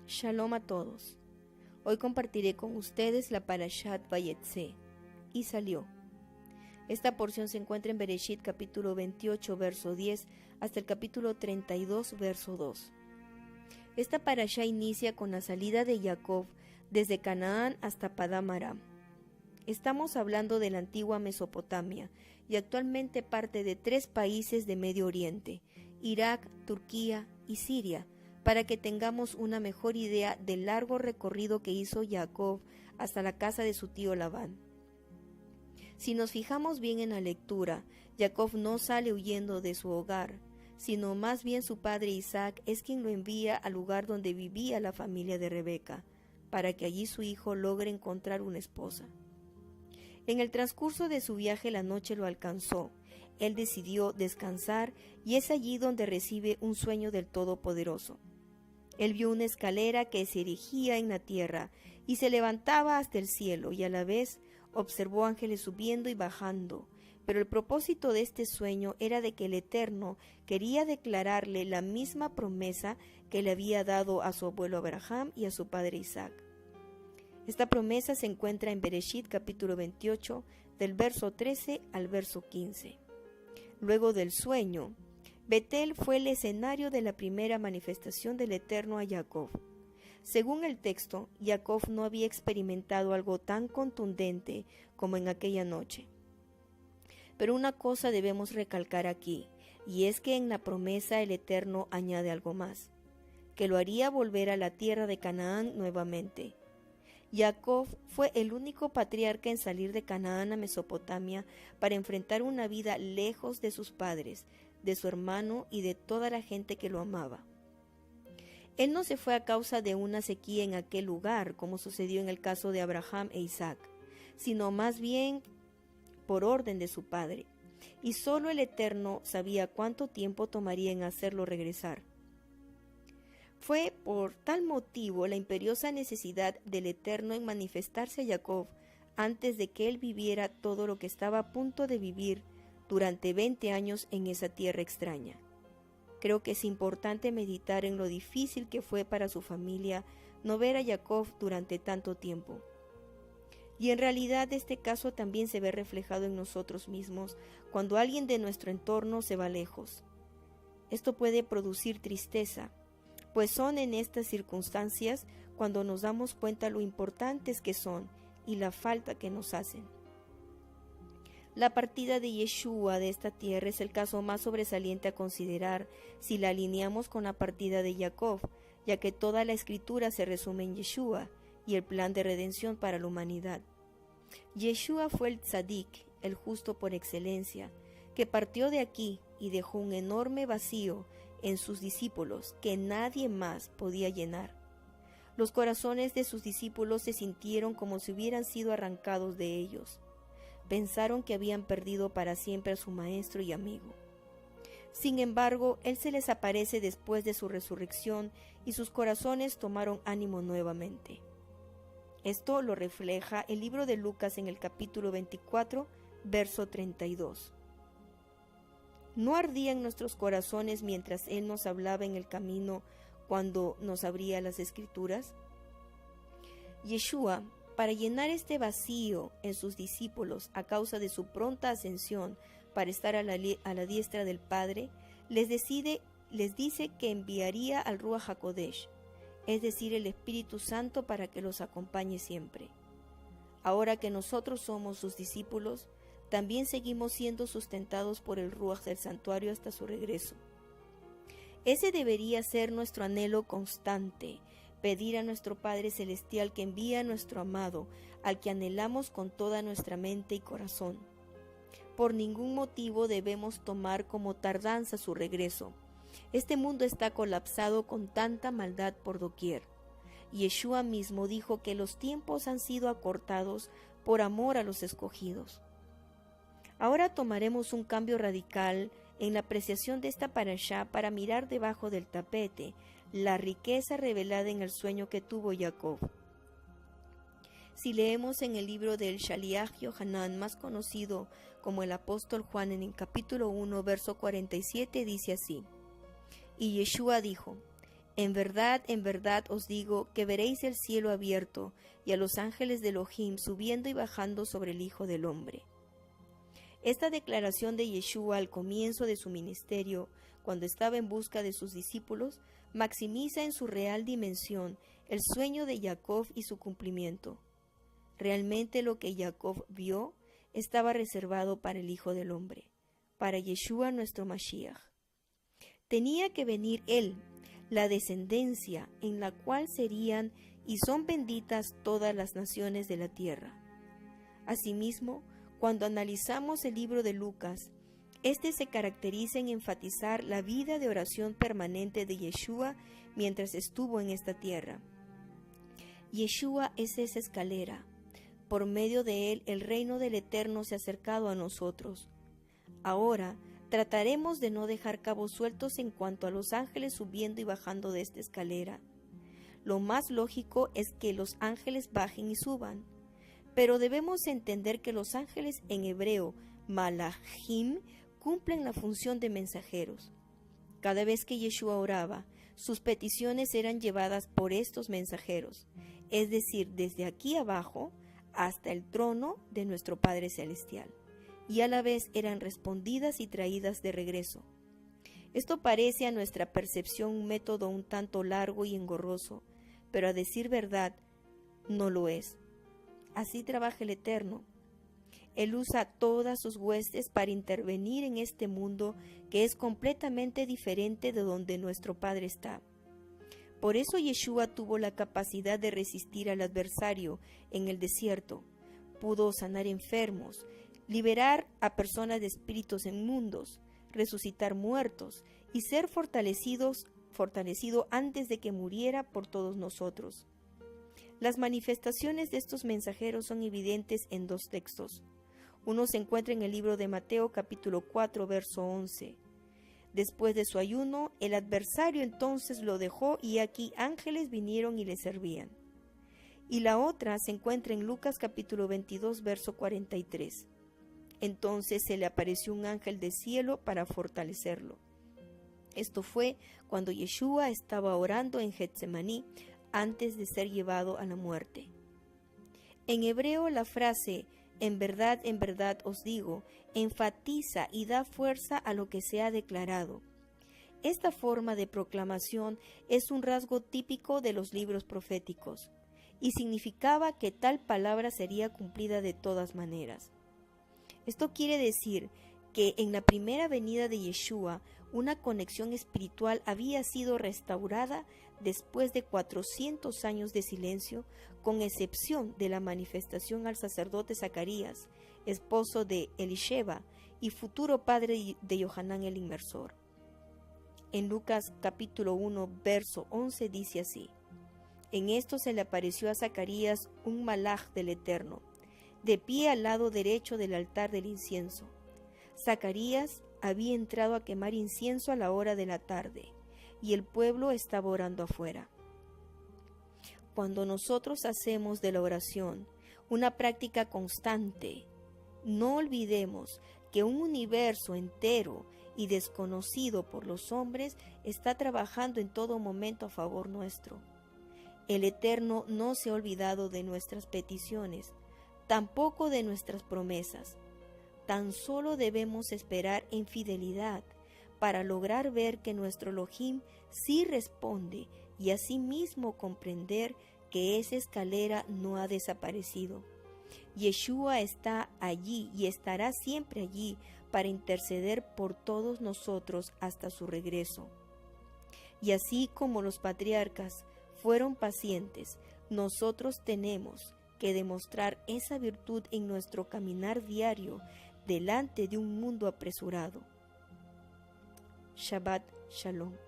Shalom a todos. Hoy compartiré con ustedes la Parashat Vayetze. Y salió. Esta porción se encuentra en Bereshit capítulo 28 verso 10 hasta el capítulo 32 verso 2. Esta parashá inicia con la salida de Jacob desde Canaán hasta Padam Aram. Estamos hablando de la antigua Mesopotamia y actualmente parte de 3 países de Medio Oriente, Irak, Turquía y Siria, para que tengamos una mejor idea del largo recorrido que hizo Jacob hasta la casa de su tío Labán. Si nos fijamos bien en la lectura, Jacob no sale huyendo de su hogar, sino más bien su padre Isaac es quien lo envía al lugar donde vivía la familia de Rebeca, para que allí su hijo logre encontrar una esposa. En el transcurso de su viaje la noche lo alcanzó. Él decidió descansar y es allí donde recibe un sueño del Todopoderoso. Él vio una escalera que se erigía en la tierra y se levantaba hasta el cielo, y a la vez observó ángeles subiendo y bajando. Pero el propósito de este sueño era de que el Eterno quería declararle la misma promesa que le había dado a su abuelo Abraham y a su padre Isaac. Esta promesa se encuentra en Bereshit capítulo 28, del verso 13 al verso 15. Luego del sueño, Betel fue el escenario de la primera manifestación del Eterno a Jacob. Según el texto, Jacob no había experimentado algo tan contundente como en aquella noche. Pero una cosa debemos recalcar aquí, y es que en la promesa el Eterno añade algo más, que lo haría volver a la tierra de Canaán nuevamente. Jacob fue el único patriarca en salir de Canaán a Mesopotamia para enfrentar una vida lejos de sus padres, de su hermano y de toda la gente que lo amaba. Él no se fue a causa de una sequía en aquel lugar, como sucedió en el caso de Abraham e Isaac, sino más bien por orden de su padre, y solo el Eterno sabía cuánto tiempo tomaría en hacerlo regresar. Fue por tal motivo la imperiosa necesidad del Eterno en manifestarse a Jacob antes de que él viviera todo lo que estaba a punto de vivir durante 20 años en esa tierra extraña. Creo que es importante meditar en lo difícil que fue para su familia no ver a Jacob durante tanto tiempo. Y en realidad este caso también se ve reflejado en nosotros mismos cuando alguien de nuestro entorno se va lejos. Esto puede producir tristeza, pues son en estas circunstancias cuando nos damos cuenta lo importantes que son y la falta que nos hacen. La partida de Yeshua de esta tierra es el caso más sobresaliente a considerar si la alineamos con la partida de Jacob, ya que toda la escritura se resume en Yeshua y el plan de redención para la humanidad. Yeshua fue el tzadik, el justo por excelencia, que partió de aquí y dejó un enorme vacío en sus discípulos que nadie más podía llenar. Los corazones de sus discípulos se sintieron como si hubieran sido arrancados de ellos. Pensaron que habían perdido para siempre a su maestro y amigo. Sin embargo, Él se les aparece después de su resurrección y sus corazones tomaron ánimo nuevamente. Esto lo refleja el libro de Lucas en el capítulo 24, verso 32. ¿No ardían nuestros corazones mientras Él nos hablaba en el camino cuando nos abría las Escrituras? Yeshua, para llenar este vacío en sus discípulos a causa de su pronta ascensión para estar a la diestra del Padre, les dice que enviaría al Ruach HaKodesh, es decir, el Espíritu Santo, para que los acompañe siempre. Ahora que nosotros somos sus discípulos, también seguimos siendo sustentados por el Ruach del santuario hasta su regreso. Ese debería ser nuestro anhelo constante, pedir a nuestro Padre Celestial que envíe a nuestro amado, al que anhelamos con toda nuestra mente y corazón. Por ningún motivo debemos tomar como tardanza su regreso. Este mundo está colapsado con tanta maldad por doquier. Yeshua mismo dijo que los tiempos han sido acortados por amor a los escogidos. Ahora tomaremos un cambio radical en la apreciación de esta parashá para mirar debajo del tapete la riqueza revelada en el sueño que tuvo Jacob. Si leemos en el libro del Shaliach Yohanan, más conocido como el apóstol Juan, en el capítulo 1, verso 47, dice así: Y Yeshua dijo: en verdad os digo que veréis el cielo abierto y a los ángeles de Elohim subiendo y bajando sobre el Hijo del Hombre. Esta declaración de Yeshua al comienzo de su ministerio, cuando estaba en busca de sus discípulos, maximiza en su real dimensión el sueño de Jacob y su cumplimiento. Realmente lo que Jacob vio estaba reservado para el Hijo del Hombre, para Yeshua nuestro Mashiach. Tenía que venir él, la descendencia en la cual serían y son benditas todas las naciones de la tierra. Asimismo, cuando analizamos el libro de Lucas, este se caracteriza en enfatizar la vida de oración permanente de Yeshua mientras estuvo en esta tierra. Yeshua es esa escalera. Por medio de él el reino del Eterno se ha acercado a nosotros. Ahora trataremos de no dejar cabos sueltos en cuanto a los ángeles subiendo y bajando de esta escalera. Lo más lógico es que los ángeles bajen y suban, pero debemos entender que los ángeles en hebreo, malachim, cumplen la función de mensajeros. Cada vez que Yeshua oraba, sus peticiones eran llevadas por estos mensajeros, es decir, desde aquí abajo hasta el trono de nuestro Padre Celestial, y a la vez eran respondidas y traídas de regreso. Esto parece a nuestra percepción un método un tanto largo y engorroso, pero a decir verdad, no lo es. Así trabaja el Eterno. Él usa todas sus huestes para intervenir en este mundo que es completamente diferente de donde nuestro Padre está. Por eso Yeshua tuvo la capacidad de resistir al adversario en el desierto. Pudo sanar enfermos, liberar a personas de espíritus inmundos, resucitar muertos y ser fortalecido antes de que muriera por todos nosotros. Las manifestaciones de estos mensajeros son evidentes en dos textos. Uno se encuentra en el libro de Mateo capítulo 4 verso 11. Después de su ayuno, el adversario entonces lo dejó y aquí ángeles vinieron y le servían. Y la otra se encuentra en Lucas capítulo 22 verso 43. Entonces se le apareció un ángel del cielo para fortalecerlo. Esto fue cuando Yeshua estaba orando en Getsemaní antes de ser llevado a la muerte. En hebreo la frase en verdad os digo, enfatiza y da fuerza a lo que se ha declarado. Esta forma de proclamación es un rasgo típico de los libros proféticos, y significaba que tal palabra sería cumplida de todas maneras. Esto quiere decir que en la primera venida de Yeshua, una conexión espiritual había sido restaurada después de 400 años de silencio, con excepción de la manifestación al sacerdote Zacarías, esposo de Elisheba y futuro padre de Yohanan el Inmersor. En Lucas capítulo 1, verso 11 dice así: En esto se le apareció a Zacarías un malaj del Eterno, de pie al lado derecho del altar del incienso. Zacarías había entrado a quemar incienso a la hora de la tarde, y el pueblo estaba orando afuera. Cuando nosotros hacemos de la oración una práctica constante, no olvidemos que un universo entero y desconocido por los hombres está trabajando en todo momento a favor nuestro. El Eterno no se ha olvidado de nuestras peticiones, tampoco de nuestras promesas. Tan solo debemos esperar en fidelidad para lograr ver que nuestro Elohim sí responde y asimismo comprender que esa escalera no ha desaparecido. Yeshua está allí y estará siempre allí para interceder por todos nosotros hasta su regreso. Y así como los patriarcas fueron pacientes, nosotros tenemos que demostrar esa virtud en nuestro caminar diario delante de un mundo apresurado. Shabbat Shalom.